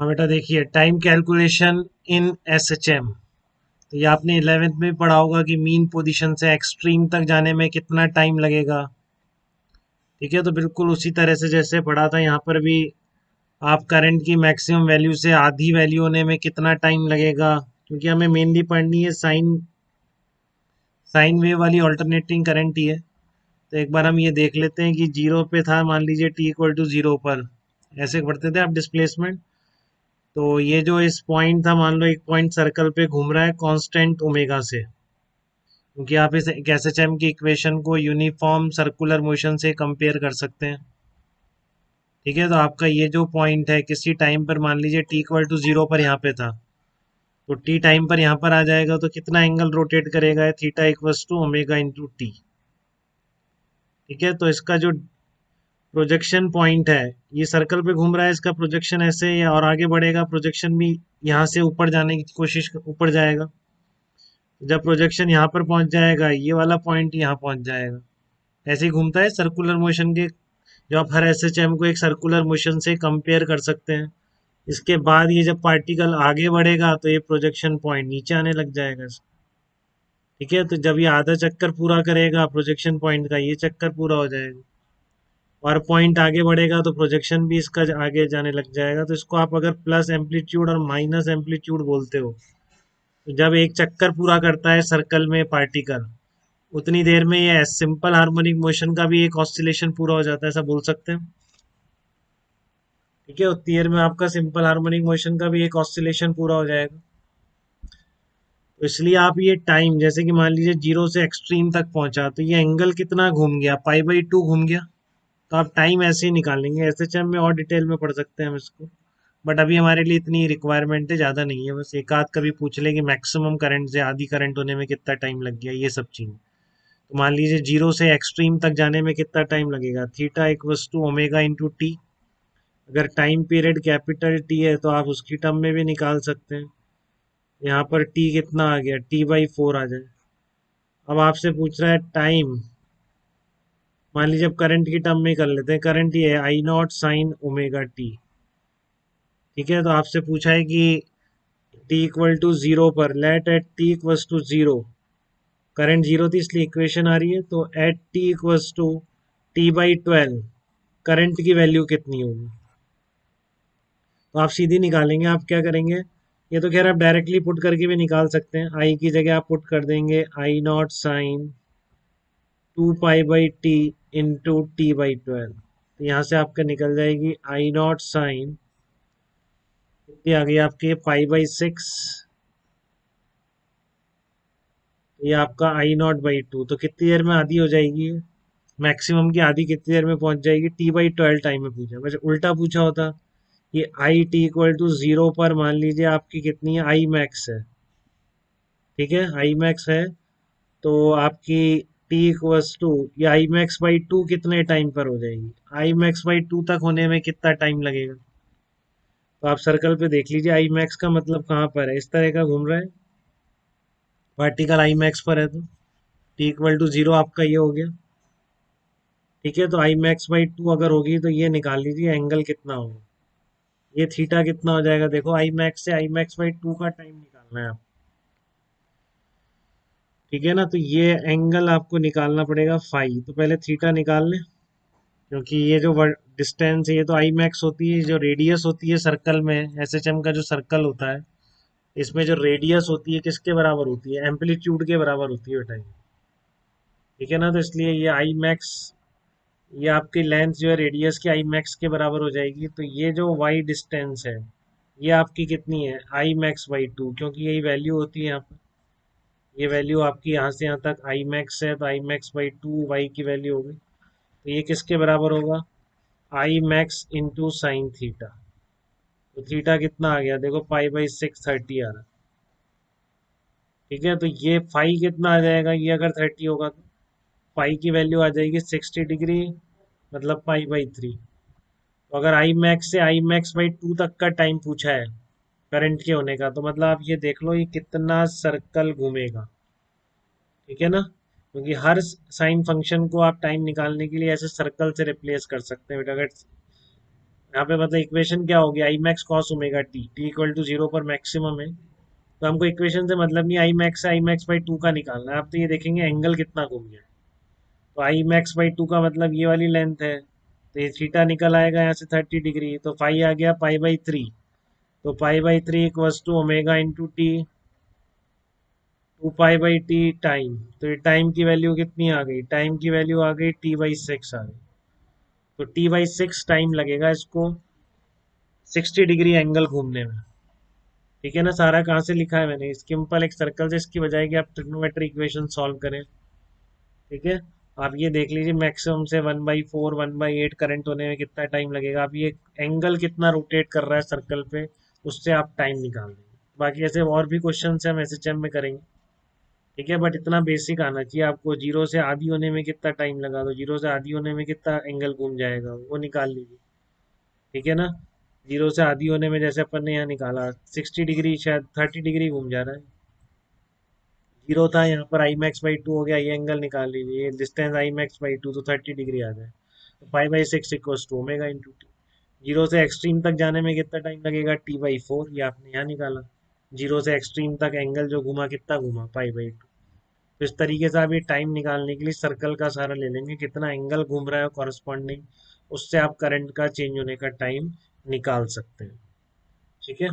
हाँ बेटा, देखिए टाइम कैलकुलेशन इन एसएचएम। तो ये आपने 11th में पढ़ा होगा कि मीन पोजीशन से एक्सट्रीम तक जाने में कितना टाइम लगेगा। ठीक है, तो बिल्कुल उसी तरह से जैसे पढ़ा था यहाँ पर भी आप करंट की मैक्सिमम वैल्यू से आधी वैल्यू होने में कितना टाइम लगेगा, क्योंकि हमें मेनली पढ़नी है साइन साइन वेव वाली ऑल्टरनेटिंग करंट ही है। तो एक बार हम ये देख लेते हैं कि जीरो पे था, मान लीजिए टी इक्वल टू जीरो पर ऐसे पढ़ते थे आप डिस्प्लेसमेंट। तो ये जो इस पॉइंट था, मान लो एक पॉइंट सर्कल पे घूम रहा है कांस्टेंट ओमेगा से, क्योंकि आप इस एसएचएम की इक्वेशन को यूनिफॉर्म सर्कुलर मोशन से कंपेयर कर सकते हैं। ठीक है, तो आपका ये जो पॉइंट है किसी टाइम पर मान लीजिए टी इक्वल टू जीरो पर यहाँ पे था, तो टी टाइम पर यहाँ पर आ जाएगा तो कितना एंगल रोटेट करेगा, theta equals to omega into T. ठीक है, तो इसका जो प्रोजेक्शन पॉइंट है, ये सर्कल पे घूम रहा है, इसका प्रोजेक्शन ऐसे या और आगे बढ़ेगा, प्रोजेक्शन भी यहाँ से ऊपर जाने की कोशिश ऊपर जाएगा। जब प्रोजेक्शन यहाँ पर पहुंच जाएगा, ये वाला पॉइंट यहाँ पहुंच जाएगा। ऐसे ही घूमता है सर्कुलर मोशन के, जो आप हर एसएचएम को एक सर्कुलर मोशन से कंपेयर कर सकते हैं। इसके बाद ये जब पार्टिकल आगे बढ़ेगा तो ये प्रोजेक्शन पॉइंट नीचे आने लग जाएगा। ठीक है, तो जब ये आधा चक्कर पूरा करेगा प्रोजेक्शन पॉइंट का, ये चक्कर पूरा हो जाएगा और पॉइंट आगे बढ़ेगा तो प्रोजेक्शन भी इसका आगे जाने लग जाएगा। तो इसको आप अगर प्लस एम्पलीट्यूड और माइनस एम्पलीट्यूड बोलते हो, तो जब एक चक्कर पूरा करता है सर्कल में पार्टिकल, उतनी देर में ये सिंपल हार्मोनिक मोशन का भी एक ऑस्सिलेशन पूरा हो जाता है, ऐसा बोल सकते हैं। ठीक है, उतनी देर में आपका सिंपल हार्मोनिक मोशन का भी एक ऑस्सिलेशन पूरा हो जाएगा। तो इसलिए आप ये टाइम, जैसे कि मान लीजिए जीरो से एक्सट्रीम तक पहुंचा, तो ये एंगल कितना घूम गया, पाई बाई टू घूम गया। तो आप टाइम ऐसे ही निकालेंगे, एसएचएम में और डिटेल में पढ़ सकते हैं हम इसको, बट अभी हमारे लिए इतनी रिक्वायरमेंट है, ज़्यादा नहीं है। बस एक आध कभी पूछ ले कि मैक्सिमम करंट से आधी करंट होने में कितना टाइम लग गया, ये सब चीज़। तो मान लीजिए जीरो से एक्सट्रीम तक जाने में कितना टाइम लगेगा, theta equals to omega into T. अगर टाइम पीरियड कैपिटल टी है तो आप उसकी टर्म में भी निकाल सकते हैं। यहाँ पर टी कितना आ गया, टी बाई फोर आ जाए। अब आपसे पूछ रहा है टाइम, मान लीजिए अब करंट की टर्म में ही कर लेते हैं, करंट ये है I not sine omega T. ठीक है, तो आपसे पूछा है कि टी इक्वल टू जीरो पर, let at T equals to zero, current zero थी इसलिए इक्वेशन आ रही है, तो at T equals to T by twelve current की वैल्यू कितनी होगी। तो आप सीधी निकालेंगे, आप क्या करेंगे, ये तो खैर आप डायरेक्टली पुट करके भी निकाल सकते हैं। आई की जगह आप पुट कर देंगे I not sine two pi by T into T by twelve. तो यहाँ से आपका निकल जाएगी आई नॉट साइन, कितनी आ गई आपकी, पाई बाई सिक्स, ये आपका आई नॉट बाई टू। तो कितनी देर में आधी हो जाएगी, मैक्सिमम की आधी कितनी देर में पहुंच जाएगी, टी बाई ट्वेल्व टाइम में पूछा। वैसे उल्टा पूछा होता, ये I T equal to zero पर मान लीजिए आपकी कितनी है, आई मैक्स है। ठीक है, आई मैक्स है, तो आपकी टी इक्वल्स टू, ये आई मैक्स बाई टू कितने टाइम पर हो जाएगी, आई मैक्स बाई टू तक होने में कितना टाइम लगेगा। तो आप सर्कल पे देख लीजिए आई मैक्स का मतलब कहाँ पर है, इस तरह का घूम रहा है, पार्टिकल आई मैक्स पर है, तो टी इक्वल टू जीरो आपका ये हो गया। ठीक है, तो आई मैक्स बाई टू अगर होगी तो ये निकाल लीजिए एंगल कितना होगा, ये थीटा कितना हो जाएगा। देखो आई मैक्स से आई मैक्स बाई टू का टाइम निकालना है आप। ठीक है ना, तो ये एंगल आपको निकालना पड़ेगा फाई। तो पहले थीटा निकाल लें, क्योंकि ये जो डिस्टेंस है ये तो आई मैक्स होती है, जो रेडियस होती है सर्कल में, एसएचएम का जो सर्कल होता है, इसमें जो रेडियस होती है किसके बराबर होती है, एम्पलीट्यूड के बराबर होती है बेटा। ठीक है ना, तो इसलिए ये आई मैक्स, ये आपकी लेंथ जो है रेडियस की आई मैक्स के बराबर हो जाएगी। तो ये जो वाई डिस्टेंस है, ये आपकी कितनी है, आई मैक्स बाई टू, क्योंकि यही वैल्यू होती है यहाँ पर। ये वैल्यू आपकी यहाँ से यहाँ तक आई मैक्स है, तो I max by two Y की वैल्यू होगी। तो ये किसके बराबर होगा, I max into sine theta. तो थीटा कितना आ गया, देखो पाई बाई सिक्स थर्टी आ रहा है। ठीक है, तो ये फाई कितना आ जाएगा, ये अगर थर्टी होगा तो फाई की वैल्यू आ जाएगी 60 डिग्री, मतलब पाई बाई थ्री। तो अगर आई मैक्स से आई मैक्स बाई टू तक का टाइम पूछा है करंट के होने का, तो मतलब आप ये देख लो ये कितना सर्कल घूमेगा। ठीक है ना, क्योंकि हर साइन फंक्शन को आप टाइम निकालने के लिए ऐसे सर्कल से रिप्लेस कर सकते हैं बेटा। अगर यहाँ पे मतलब इक्वेशन क्या होगी, I max cos omega T, T equal to 0 पर मैक्सिमम है। तो हमको इक्वेशन से मतलब नहीं, आई मैक्स से आई मैक्स बाई टू का निकालना है। आप तो ये देखेंगे एंगल कितना घूम गया। तो आई मैक्स बाई टू का मतलब ये वाली लेंथ है, तो ये थीटा निकल आएगा यहाँ से 30 डिग्री, तो फाई आ गया पाई बाई थ्री। तो pi by three equals to omega into T, 2 pi by T time. तो ये टाइम की वैल्यू कितनी आ गई, टाइम की वैल्यू आ गई t/6 आ गई। तो t/6 टाइम लगेगा इसको 60 डिग्री एंगल घूमने में। ठीक है ना, सारा कहाँ से लिखा है मैंने, सिंपल एक सर्कल से, इसकी बजाय कि आप ट्रिग्नोमेट्री इक्वेशन सॉल्व करें। ठीक है, आप ये देख लीजिए मैक्सिमम से 1/4 1/8 करंट होने में कितना टाइम लगेगा। आप ये एंगल कितना रोटेट कर रहा है सर्कल पे, उससे आप टाइम निकाल देंगे। बाकी ऐसे और भी क्वेश्चन है हम एसएचएम में करेंगे। ठीक है, बट इतना बेसिक आना चाहिए आपको, जीरो से आधी होने में कितना टाइम लगा, तो जीरो से आधी होने में कितना एंगल घूम जाएगा वो निकाल लीजिए। ठीक है ना, जीरो से आधी होने में जैसे अपन ने यहाँ निकाला 60 डिग्री, शायद 30 डिग्री घूम जा रहा है। जीरो था यहाँ पर, आई मैक्स बाई टू हो गया, ये एंगल निकाल लीजिए, ये distance I max by two, तो 30 डिग्री आ जाए। तो 5/6 equals to omega into T. Zero से एक्सट्रीम तक जाने में कितना टाइम लगेगा, t/4, ये आपने यहाँ निकाला। जीरो से एक्सट्रीम तक एंगल जो घुमा कितना घुमा, पाई/2। तो इस तरीके से आप ये टाइम निकालने के लिए सर्कल का सहारा ले लेंगे, कितना एंगल घूम रहा है कॉरस्पॉन्डिंग, उससे आप करंट का चेंज होने का टाइम निकाल सकते हैं। ठीक है।